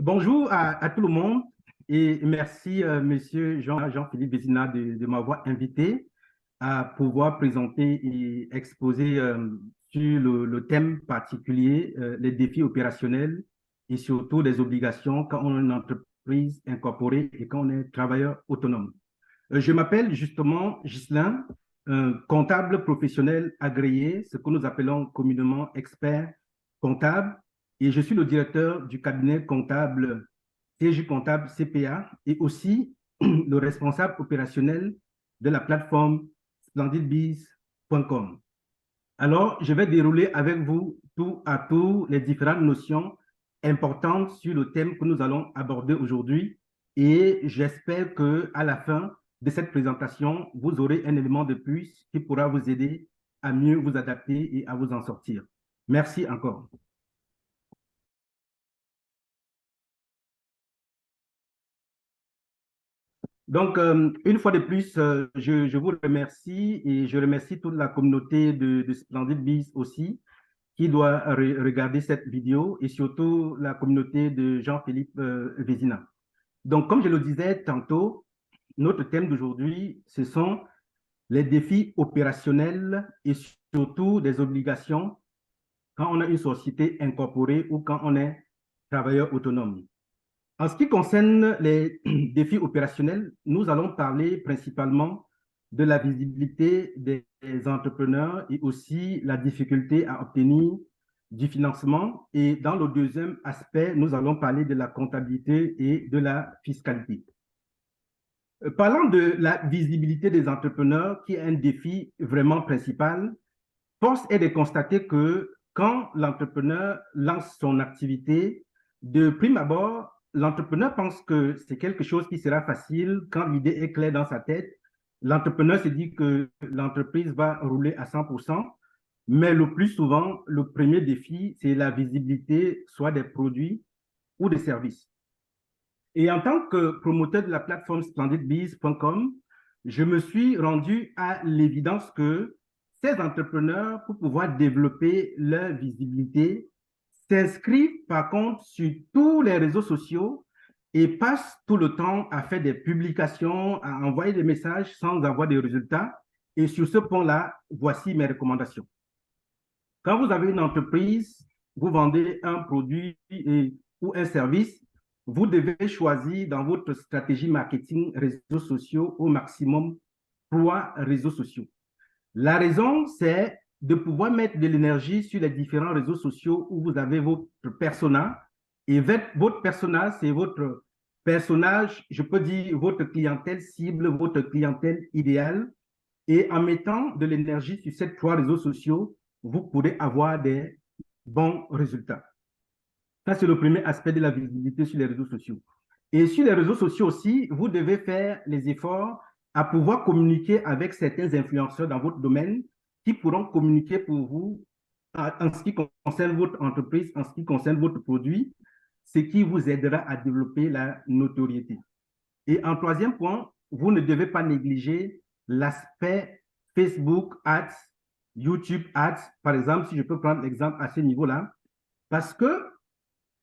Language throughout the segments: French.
Bonjour à tout le monde et merci Monsieur Jean-Philippe Vézina de m'avoir invité à pouvoir présenter et exposer sur le thème particulier, les défis opérationnels et surtout les obligations quand on est une entreprise incorporée et quand on est travailleur autonome. Je m'appelle justement Ghislain, un comptable professionnel agréé, ce que nous appelons communément expert comptable, et je suis le directeur du cabinet comptable TJ Comptable CPA et aussi le responsable opérationnel de la plateforme splendidbiz.com. Alors, je vais dérouler avec vous tout à tout les différentes notions importantes sur le thème que nous allons aborder aujourd'hui et j'espère que à la fin de cette présentation, vous aurez un élément de plus qui pourra vous aider à mieux vous adapter et à vous en sortir. Merci encore. Donc, une fois de plus, je vous remercie et je remercie toute la communauté de Splendid Biz aussi qui doit regarder cette vidéo et surtout la communauté de Jean-Philippe Vézina. Donc, comme je le disais tantôt, notre thème d'aujourd'hui, ce sont les défis opérationnels et surtout des obligations quand on a une société incorporée ou quand on est travailleur autonome. En ce qui concerne les défis opérationnels, nous allons parler principalement de la visibilité des entrepreneurs et aussi la difficulté à obtenir du financement. Et dans le deuxième aspect, nous allons parler de la comptabilité et de la fiscalité. Parlant de la visibilité des entrepreneurs, qui est un défi vraiment principal, force est de constater que quand l'entrepreneur lance son activité, de prime abord, l'entrepreneur pense que c'est quelque chose qui sera facile quand l'idée est claire dans sa tête. L'entrepreneur se dit que l'entreprise va rouler à 100%, mais le plus souvent, le premier défi, c'est la visibilité, soit des produits ou des services. Et en tant que promoteur de la plateforme splendidbiz.com, je me suis rendu à l'évidence que ces entrepreneurs, pour pouvoir développer leur visibilité, s'inscrivent par contre sur tous les réseaux sociaux et passent tout le temps à faire des publications, à envoyer des messages sans avoir de résultats. Et sur ce point-là, voici mes recommandations. Quand vous avez une entreprise, vous vendez un produit ou un service, vous devez choisir dans votre stratégie marketing réseaux sociaux au maximum 3 réseaux sociaux. La raison, c'est de pouvoir mettre de l'énergie sur les différents réseaux sociaux où vous avez votre persona. Et votre persona, c'est votre personnage, je peux dire votre clientèle cible, votre clientèle idéale. Et en mettant de l'énergie sur ces 3 réseaux sociaux, vous pourrez avoir des bons résultats. Ça, c'est le premier aspect de la visibilité sur les réseaux sociaux. Et sur les réseaux sociaux aussi, vous devez faire les efforts à pouvoir communiquer avec certains influenceurs dans votre domaine qui pourront communiquer pour vous en ce qui concerne votre entreprise, en ce qui concerne votre produit, ce qui vous aidera à développer la notoriété. Et en troisième point, vous ne devez pas négliger l'aspect Facebook Ads, YouTube Ads, par exemple, si je peux prendre l'exemple à ce niveau-là, parce que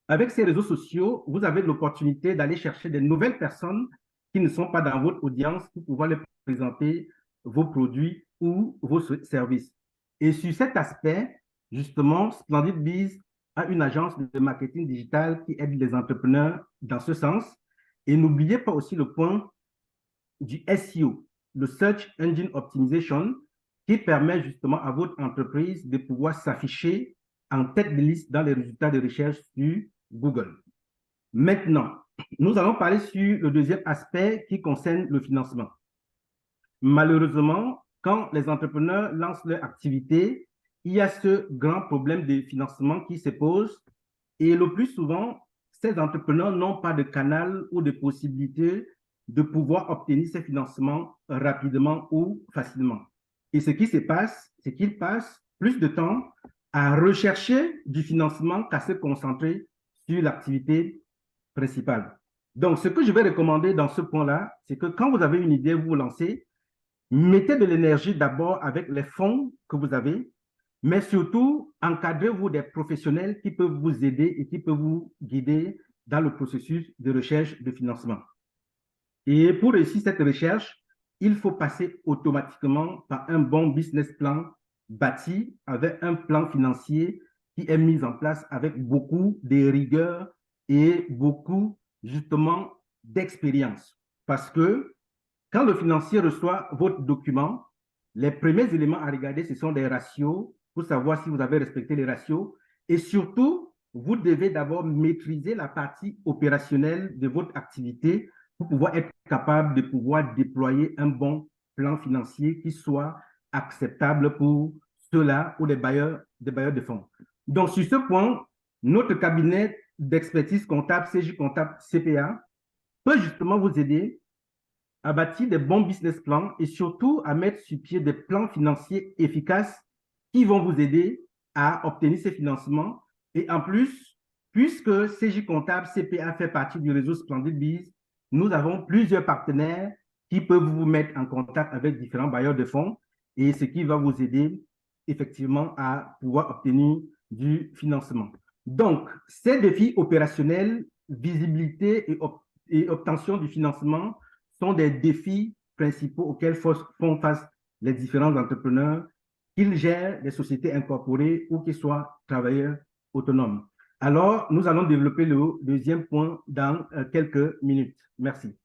avec ces réseaux sociaux, vous avez l'opportunité d'aller chercher des nouvelles personnes qui ne sont pas dans votre audience pour pouvoir leur présenter vos produits ou vos services. Et sur cet aspect, justement, Splendid Biz a une agence de marketing digital qui aide les entrepreneurs dans ce sens. Et n'oubliez pas aussi le point du SEO, le Search Engine Optimization, qui permet justement à votre entreprise de pouvoir s'afficher en tête de liste dans les résultats de recherche sur Google. Maintenant, nous allons parler sur le deuxième aspect qui concerne le financement. Malheureusement, quand les entrepreneurs lancent leur activité, il y a ce grand problème de financement qui se pose et le plus souvent, ces entrepreneurs n'ont pas de canal ou de possibilité de pouvoir obtenir ces financements rapidement ou facilement. Et ce qui se passe, c'est qu'ils passent plus de temps à rechercher du financement qu'à se concentrer sur l'activité principale. Donc, ce que je vais recommander dans ce point-là, c'est que quand vous avez une idée, vous vous lancez, mettez de l'énergie d'abord avec les fonds que vous avez, mais surtout, encadrez-vous des professionnels qui peuvent vous aider et qui peuvent vous guider dans le processus de recherche de financement. Et pour réussir cette recherche, il faut passer automatiquement par un bon business plan bâti avec un plan financier qui est mis en place avec beaucoup de rigueur et beaucoup justement d'expérience. Parce que quand le financier reçoit votre document, les premiers éléments à regarder, ce sont des ratios pour savoir si vous avez respecté les ratios. Et surtout, vous devez d'abord maîtriser la partie opérationnelle de votre activité pour pouvoir être capable de pouvoir déployer un bon plan financier qui soit acceptable pour ceux-là ou des bailleurs de fonds. Donc, sur ce point, notre cabinet d'expertise comptable, CJ Comptable CPA, peut justement vous aider à bâtir des bons business plans et surtout à mettre sur pied des plans financiers efficaces qui vont vous aider à obtenir ces financements. Et en plus, puisque CJ Comptable CPA fait partie du réseau Splendid Biz, nous avons plusieurs partenaires qui peuvent vous mettre en contact avec différents bailleurs de fonds et ce qui va vous aider effectivement à pouvoir obtenir du financement. Donc, ces défis opérationnels, visibilité et obtention du financement sont des défis principaux auxquels font face les différents entrepreneurs, qu'ils gèrent des sociétés incorporées ou qu'ils soient travailleurs autonomes. Alors, nous allons développer le deuxième point dans quelques minutes. Merci.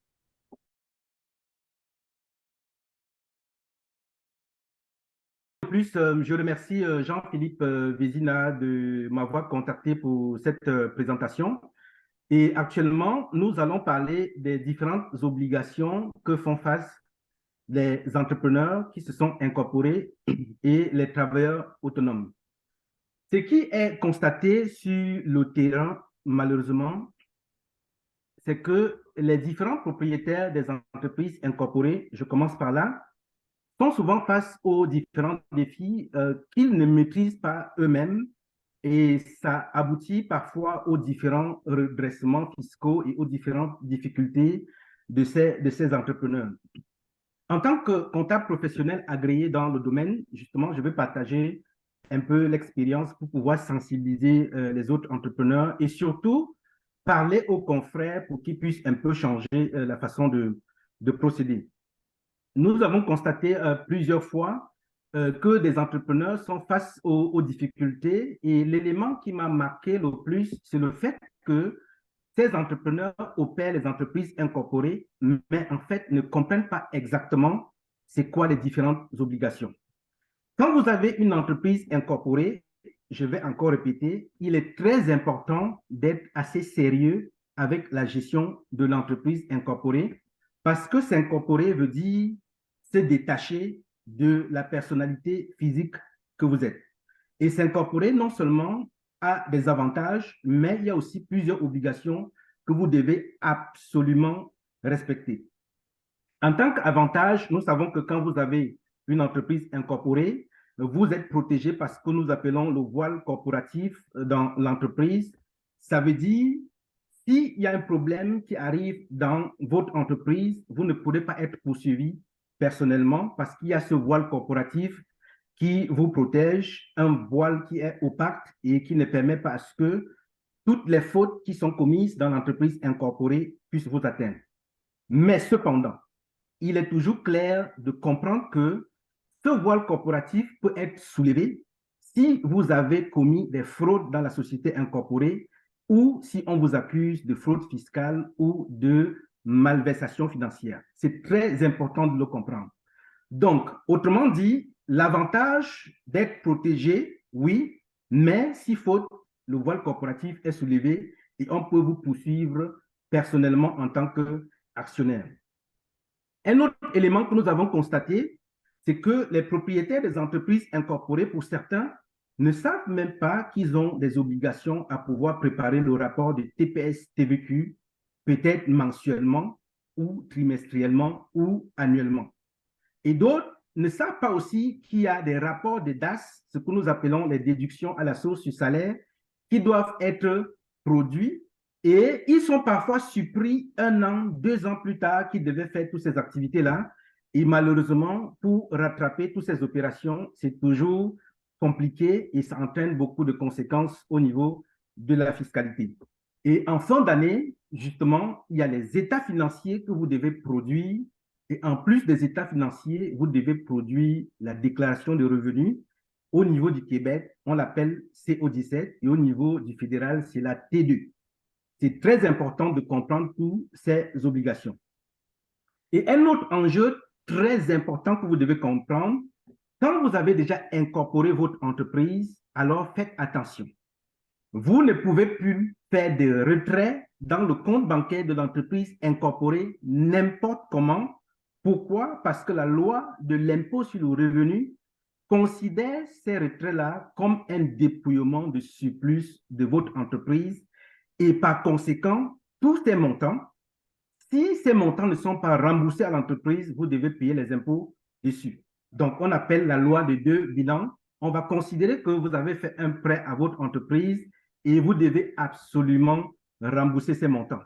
De plus, je remercie Jean-Philippe Vézina de m'avoir contacté pour cette présentation. Et actuellement, nous allons parler des différentes obligations que font face les entrepreneurs qui se sont incorporés et les travailleurs autonomes. Ce qui est constaté sur le terrain, malheureusement, c'est que les différents propriétaires des entreprises incorporées, je commence par là, sont souvent face aux différents défis qu'ils ne maîtrisent pas eux-mêmes et ça aboutit parfois aux différents redressements fiscaux et aux différentes difficultés de ces entrepreneurs. En tant que comptable professionnel agréé dans le domaine, justement, je vais partager un peu l'expérience pour pouvoir sensibiliser les autres entrepreneurs et surtout parler aux confrères pour qu'ils puissent un peu changer la façon de procéder. Nous avons constaté plusieurs fois que des entrepreneurs sont face aux difficultés et l'élément qui m'a marqué le plus, c'est le fait que ces entrepreneurs opèrent les entreprises incorporées, mais en fait ne comprennent pas exactement c'est quoi les différentes obligations. Quand vous avez une entreprise incorporée, je vais encore répéter, il est très important d'être assez sérieux avec la gestion de l'entreprise incorporée parce que s'incorporer veut dire se détacher de la personnalité physique que vous êtes. Et s'incorporer non seulement a des avantages, mais il y a aussi plusieurs obligations que vous devez absolument respecter. En tant qu'avantage, nous savons que quand vous avez une entreprise incorporée, vous êtes protégé par ce que nous appelons le voile corporatif dans l'entreprise. Ça veut dire, s'il y a un problème qui arrive dans votre entreprise, vous ne pourrez pas être poursuivi personnellement parce qu'il y a ce voile corporatif qui vous protège, un voile qui est opaque et qui ne permet pas à ce que toutes les fautes qui sont commises dans l'entreprise incorporée puissent vous atteindre. Mais cependant, il est toujours clair de comprendre que ce voile corporatif peut être soulevé si vous avez commis des fraudes dans la société incorporée ou si on vous accuse de fraude fiscale ou de malversation financière. C'est très important de le comprendre. Donc, autrement dit, l'avantage d'être protégé, oui, mais si faute, le voile corporatif est soulevé et on peut vous poursuivre personnellement en tant qu'actionnaire. Un autre élément que nous avons constaté, c'est que les propriétaires des entreprises incorporées, pour certains, ne savent même pas qu'ils ont des obligations à pouvoir préparer le rapport de TPS-TVQ, peut-être mensuellement ou trimestriellement ou annuellement. Et d'autres ne savent pas aussi qu'il y a des rapports de DAS, ce que nous appelons les déductions à la source du salaire, qui doivent être produits et ils sont parfois surpris 1 an, 2 ans plus tard qu'ils devaient faire toutes ces activités-là. Et malheureusement, pour rattraper toutes ces opérations, c'est toujours compliqué et ça entraîne beaucoup de conséquences au niveau de la fiscalité. Et en fin d'année, justement, il y a les états financiers que vous devez produire. Et en plus des états financiers, vous devez produire la déclaration de revenus. Au niveau du Québec, on l'appelle CO17 et au niveau du fédéral, c'est la T2. C'est très important de comprendre toutes ces obligations. Et un autre enjeu très important que vous devez comprendre, quand vous avez déjà incorporé votre entreprise, alors faites attention. Vous ne pouvez plus faire des retraits dans le compte bancaire de l'entreprise incorporée n'importe comment. Pourquoi? Parce que la loi de l'impôt sur le revenu considère ces retraits-là comme un dépouillement de surplus de votre entreprise et par conséquent, tous ces montants, si ces montants ne sont pas remboursés à l'entreprise, vous devez payer les impôts dessus. Donc, on appelle la loi de deux bilans. On va considérer que vous avez fait un prêt à votre entreprise et vous devez absolument rembourser ces montants.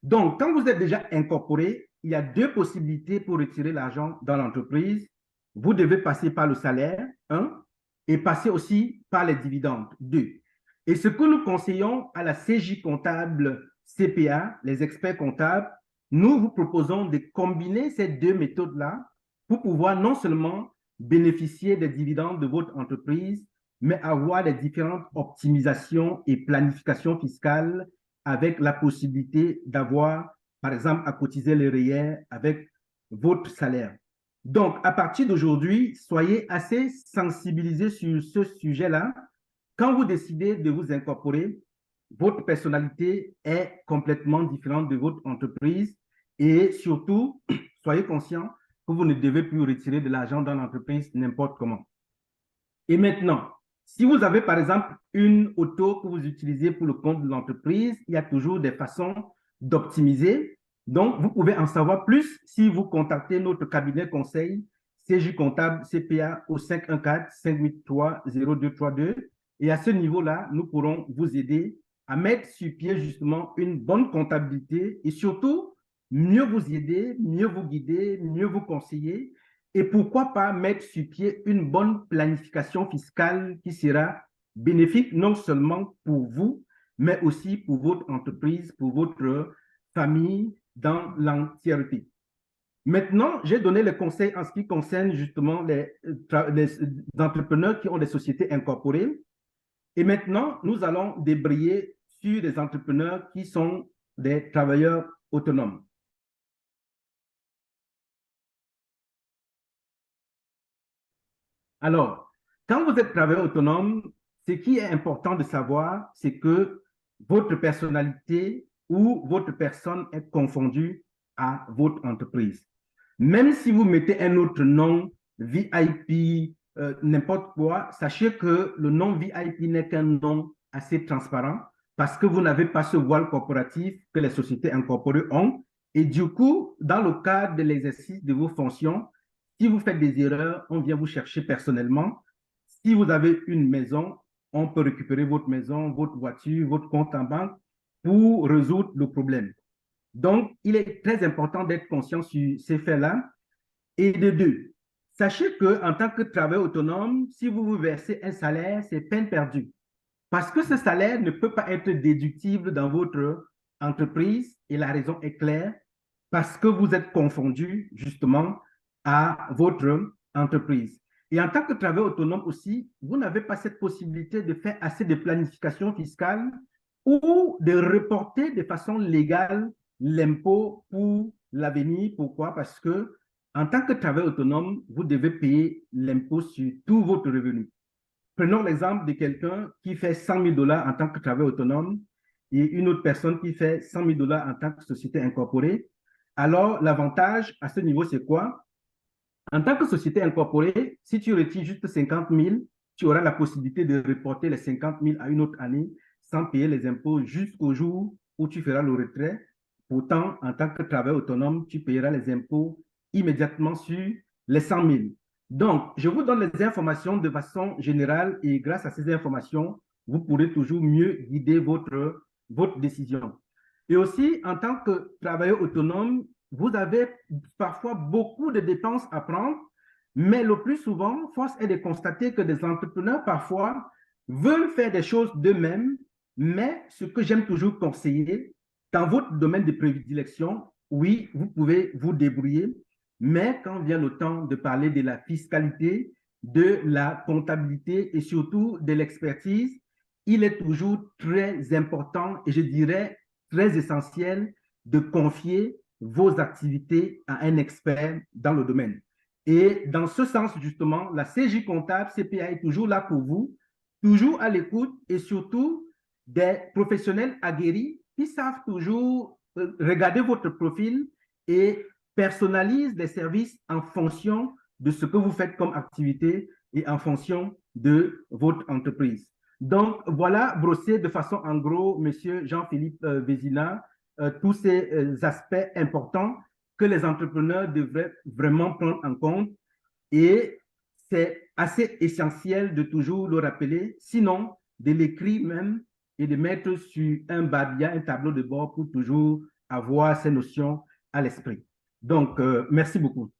Donc, quand vous êtes déjà incorporé, il y a deux possibilités pour retirer l'argent dans l'entreprise. Vous devez passer par le salaire, un, et passer aussi par les dividendes, deux. Et ce que nous conseillons à la CJ comptable CPA, les experts comptables, nous vous proposons de combiner ces deux méthodes-là pour pouvoir non seulement bénéficier des dividendes de votre entreprise, mais avoir les différentes optimisations et planifications fiscales avec la possibilité d'avoir, par exemple, à cotiser les REER avec votre salaire. Donc, à partir d'aujourd'hui, soyez assez sensibilisés sur ce sujet-là. Quand vous décidez de vous incorporer, votre personnalité est complètement différente de votre entreprise et surtout, soyez conscient que vous ne devez plus retirer de l'argent dans l'entreprise n'importe comment. Et maintenant, si vous avez par exemple une auto que vous utilisez pour le compte de l'entreprise, il y a toujours des façons d'optimiser. Donc, vous pouvez en savoir plus si vous contactez notre cabinet conseil CJ Comptable CPA au 514-583-0232. Et à ce niveau-là, nous pourrons vous aider à mettre sur pied justement une bonne comptabilité et surtout mieux vous aider, mieux vous guider, mieux vous conseiller et pourquoi pas mettre sur pied une bonne planification fiscale qui sera bénéfique non seulement pour vous, mais aussi pour votre entreprise, pour votre famille dans l'entièreté. Maintenant, j'ai donné les conseils en ce qui concerne justement les entrepreneurs qui ont des sociétés incorporées. Et maintenant, nous allons débrayer sur des entrepreneurs qui sont des travailleurs autonomes. Alors, quand vous êtes travailleur autonome, ce qui est important de savoir, c'est que votre personnalité ou votre personne est confondue à votre entreprise. Même si vous mettez un autre nom, VIP, n'importe quoi, sachez que le nom VIP n'est qu'un nom assez transparent parce que vous n'avez pas ce voile corporatif que les sociétés incorporées ont. Et du coup, dans le cadre de l'exercice de vos fonctions, si vous faites des erreurs, on vient vous chercher personnellement. Si vous avez une maison, on peut récupérer votre maison, votre voiture, votre compte en banque pour résoudre le problème. Donc, il est très important d'être conscient sur ces faits-là. Et de deux, sachez qu'en tant que travailleur autonome, si vous vous versez un salaire, c'est peine perdue. Parce que ce salaire ne peut pas être déductible dans votre entreprise et la raison est claire, parce que vous êtes confondu justement à votre entreprise. Et en tant que travailleur autonome aussi, vous n'avez pas cette possibilité de faire assez de planification fiscale ou de reporter de façon légale l'impôt pour l'avenir. Pourquoi? Parce que en tant que travailleur autonome, vous devez payer l'impôt sur tout votre revenu. Prenons l'exemple de quelqu'un qui fait 100 000 $ en tant que travailleur autonome et une autre personne qui fait 100 000 $ en tant que société incorporée. Alors, l'avantage à ce niveau, c'est quoi? En tant que société incorporée, si tu retires juste 50 000, tu auras la possibilité de reporter les 50 000 à une autre année sans payer les impôts jusqu'au jour où tu feras le retrait. Pourtant, en tant que travailleur autonome, tu payeras les impôts immédiatement sur les 100 000. Donc, je vous donne les informations de façon générale et grâce à ces informations, vous pourrez toujours mieux guider votre décision. Et aussi, en tant que travailleur autonome, vous avez parfois beaucoup de dépenses à prendre, mais le plus souvent, force est de constater que des entrepreneurs parfois veulent faire des choses d'eux-mêmes, Mais ce que j'aime toujours conseiller, dans votre domaine de prédilection, oui, vous pouvez vous débrouiller, mais quand vient le temps de parler de la fiscalité, de la comptabilité et surtout de l'expertise, il est toujours très important et je dirais très essentiel de confier vos activités à un expert dans le domaine. Et dans ce sens, justement, la CJ comptable, CPA est toujours là pour vous, toujours à l'écoute et surtout des professionnels aguerris qui savent toujours regarder votre profil et personnalisent les services en fonction de ce que vous faites comme activité et en fonction de votre entreprise. Donc, voilà brossé de façon en gros, Monsieur Jean-Philippe Vézina, tous ces aspects importants que les entrepreneurs devraient vraiment prendre en compte et c'est assez essentiel de toujours le rappeler, sinon de l'écrire même et de mettre sur un babia, un tableau de bord pour toujours avoir ces notions à l'esprit. Donc, merci beaucoup.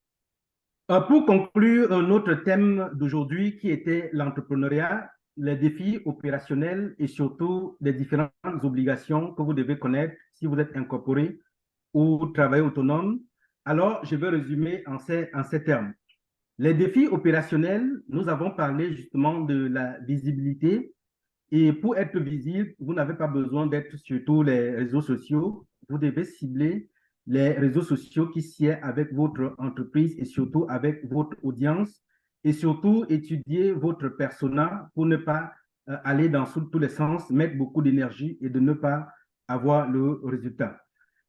Pour conclure, un autre thème d'aujourd'hui qui était l'entrepreneuriat, les défis opérationnels et surtout les différentes obligations que vous devez connaître si vous êtes incorporé ou travailleur autonome. Alors, je vais résumer en ces termes. Les défis opérationnels, nous avons parlé justement de la visibilité. Et pour être visible, vous n'avez pas besoin d'être sur tous les réseaux sociaux. Vous devez cibler les réseaux sociaux qui sied avec votre entreprise et surtout avec votre audience. Et surtout, étudier votre persona pour ne pas aller dans tous les sens, mettre beaucoup d'énergie et de ne pas avoir le résultat.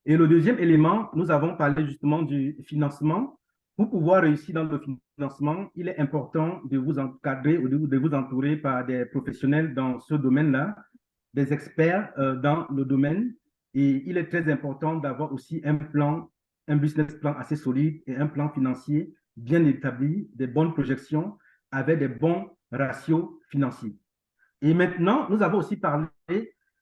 Et le deuxième élément, nous avons parlé justement du financement. Pour pouvoir réussir dans le financement, il est important de vous encadrer ou de vous entourer par des professionnels dans ce domaine-là, des experts dans le domaine. Et il est très important d'avoir aussi un plan, un business plan assez solide et un plan financier bien établi, des bonnes projections avec des bons ratios financiers. Et maintenant, nous avons aussi parlé,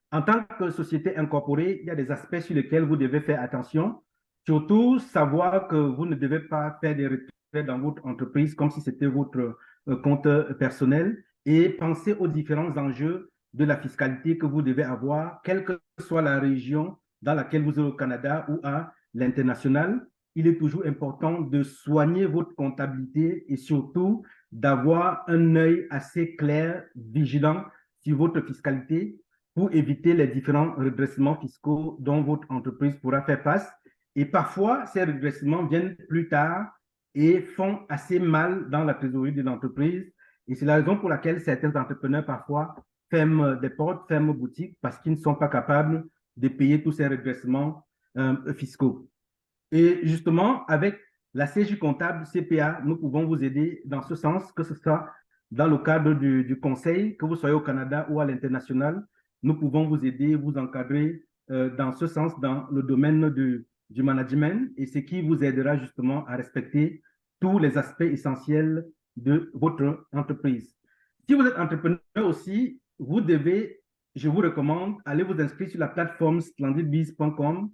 en tant que société incorporée, il y a des aspects sur lesquels vous devez faire attention. Surtout, savoir que vous ne devez pas faire des retraits dans votre entreprise comme si c'était votre compte personnel et penser aux différents enjeux de la fiscalité que vous devez avoir, quelle que soit la région dans laquelle vous êtes au Canada ou à l'international. Il est toujours important de soigner votre comptabilité et surtout d'avoir un œil assez clair, vigilant sur votre fiscalité pour éviter les différents redressements fiscaux dont votre entreprise pourra faire face. Et parfois, ces redressements viennent plus tard et font assez mal dans la trésorerie de l'entreprise. Et c'est la raison pour laquelle certains entrepreneurs parfois ferment des portes, ferment boutiques parce qu'ils ne sont pas capables de payer tous ces redressements fiscaux. Et justement, avec la CJ comptable CPA, nous pouvons vous aider dans ce sens, que ce soit dans le cadre du conseil, que vous soyez au Canada ou à l'international. Nous pouvons vous aider, vous encadrer dans ce sens dans le domaine du management et ce qui vous aidera justement à respecter tous les aspects essentiels de votre entreprise. Si vous êtes entrepreneur aussi, vous devez, je vous recommande, aller vous inscrire sur la plateforme splendidbiz.com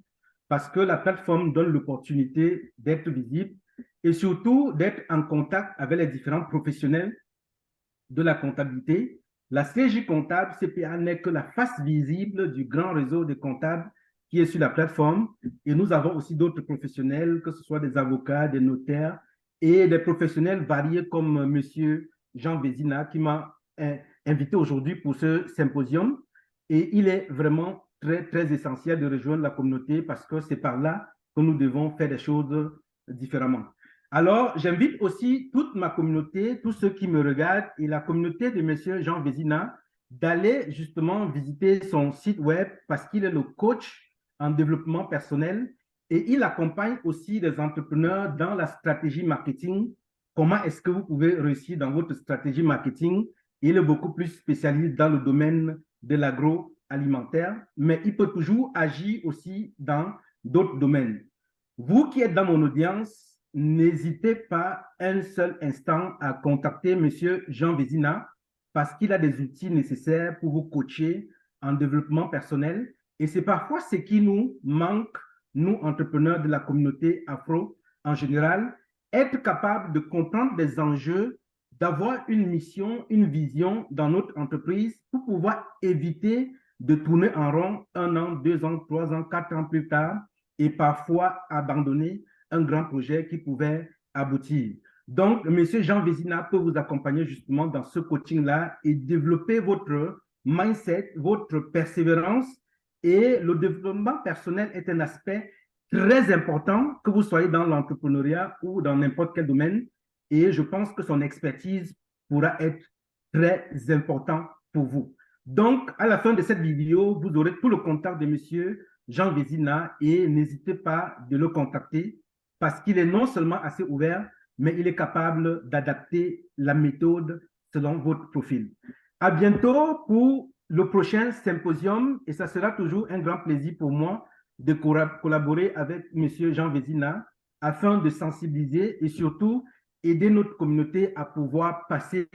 parce que la plateforme donne l'opportunité d'être visible et surtout d'être en contact avec les différents professionnels de la comptabilité. La CJ comptable CPA n'est que la face visible du grand réseau de comptables qui est sur la plateforme. Et nous avons aussi d'autres professionnels, que ce soit des avocats, des notaires et des professionnels variés comme Monsieur Jean Vézina qui m'a invité aujourd'hui pour ce symposium. Et il est vraiment très, très essentiel de rejoindre la communauté parce que c'est par là que nous devons faire des choses différemment. Alors, j'invite aussi toute ma communauté, tous ceux qui me regardent et la communauté de Monsieur Jean Vézina d'aller justement visiter son site web parce qu'il est le coach en développement personnel et il accompagne aussi des entrepreneurs dans la stratégie marketing. Comment est-ce que vous pouvez réussir dans votre stratégie marketing? Il est beaucoup plus spécialisé dans le domaine de l'agroalimentaire, mais il peut toujours agir aussi dans d'autres domaines. Vous qui êtes dans mon audience, n'hésitez pas un seul instant à contacter Monsieur Jean Vézina parce qu'il a des outils nécessaires pour vous coacher en développement personnel. Et c'est parfois ce qui nous manque, nous, entrepreneurs de la communauté afro en général, être capable de comprendre des enjeux, d'avoir une mission, une vision dans notre entreprise pour pouvoir éviter de tourner en rond 1 an, 2 ans, 3 ans, 4 ans plus tard et parfois abandonner un grand projet qui pouvait aboutir. Donc, M. Jean Vézina peut vous accompagner justement dans ce coaching-là et développer votre mindset, votre persévérance. Et le développement personnel est un aspect très important, que vous soyez dans l'entrepreneuriat ou dans n'importe quel domaine. Et je pense que son expertise pourra être très important pour vous. Donc, à la fin de cette vidéo, vous aurez tout le contact de M. Jean Vézina et n'hésitez pas de le contacter parce qu'il est non seulement assez ouvert, mais il est capable d'adapter la méthode selon votre profil. À bientôt pour le prochain symposium et ça sera toujours un grand plaisir pour moi de collaborer avec M. Jean Vézina afin de sensibiliser et surtout aider notre communauté à pouvoir passer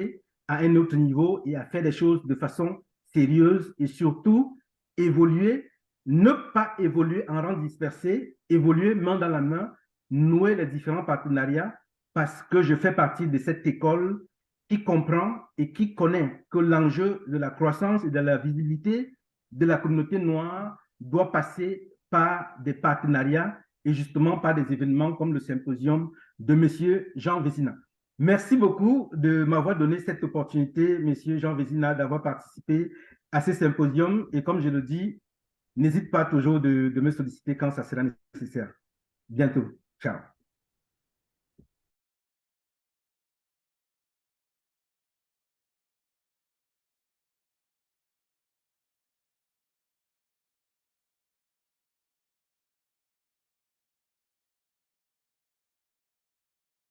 à un autre niveau et à faire des choses de façon sérieuse et surtout évoluer, ne pas évoluer en rang dispersé, évoluer main dans la main, nouer les différents partenariats parce que je fais partie de cette école qui comprend et qui connaît que l'enjeu de la croissance et de la visibilité de la communauté noire doit passer par des partenariats et justement par des événements comme le symposium de M. Jean Vézina. Merci beaucoup de m'avoir donné cette opportunité, M. Jean Vézina, d'avoir participé à ce symposium. Et comme je le dis, n'hésite pas toujours de me solliciter quand ça sera nécessaire. Bientôt. Ciao.